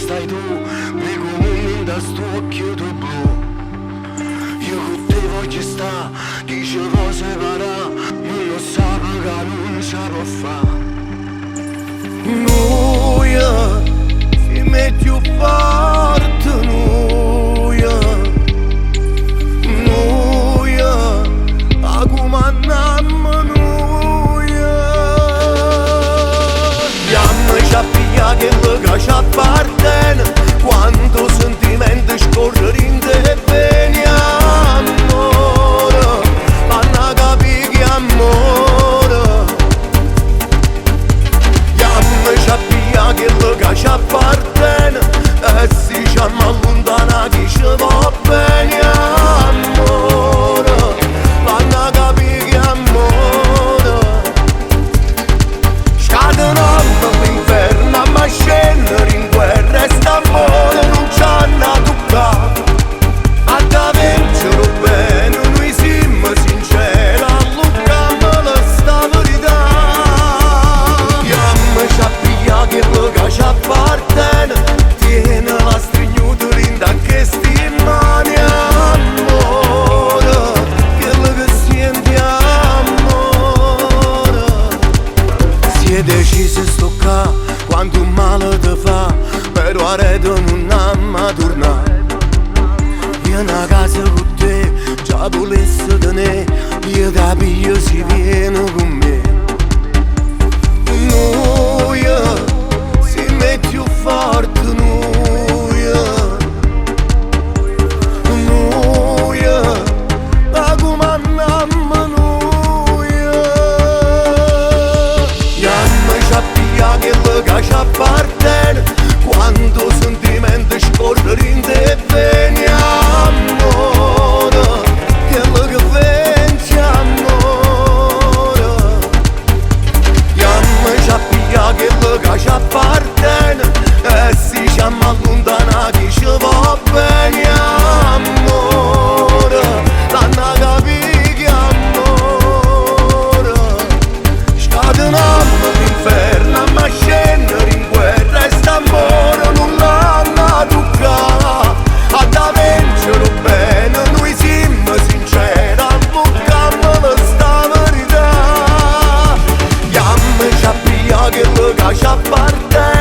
stai tu, mi comuni da sto occhio tu blu. Io con te voglio sta, chi ci può separare, non lo sa che non ce può fa. Noia, si mette più forte, noia, noia, a comandammo noia. Dammi c'ha piglia che lo ci appartiene, quanto sentimento scorre in te bene, amore, panna capi che amore. Dammi c'ha piglia che lo ci appartiene, e si chiama lontana chi ci va bene, amore, panna capi che amore. Scatenando l'inferno ma scendere in guerra e st'amore non ci hanno toccato. A da vincere bene noi siamo sinceri, allunghiamo sta verità. Dammi c'ha piglia che lo ci appartiene, tiene la stringnuta rinda che sti mani, amore, quello che senti amore. Si è deciso sto qua quando un male ti fa, però a rete non amma tornare. Vieni a casa con te, già volessi tenere, io da piglio si viene con me. Noia, si mette più forte, noia, noia, a comandammo noia. Dammi c'ha piglia che lo ci appartiene, quanto sentimento scorre in te bene, amore, quello che pensi amore. Dammi c'ha piglia che lo ci appartiene, e si chiama lontana chi ci va bene, amore, l'hanno capito che amore. Scatenando l'inferno ma scendere in guerra e st'amore non l'hanno toccato. A da vincere bene noi siamo sinceri, allunghiamo sta verità. Dammi c'ha piglia che lo ci appartiene,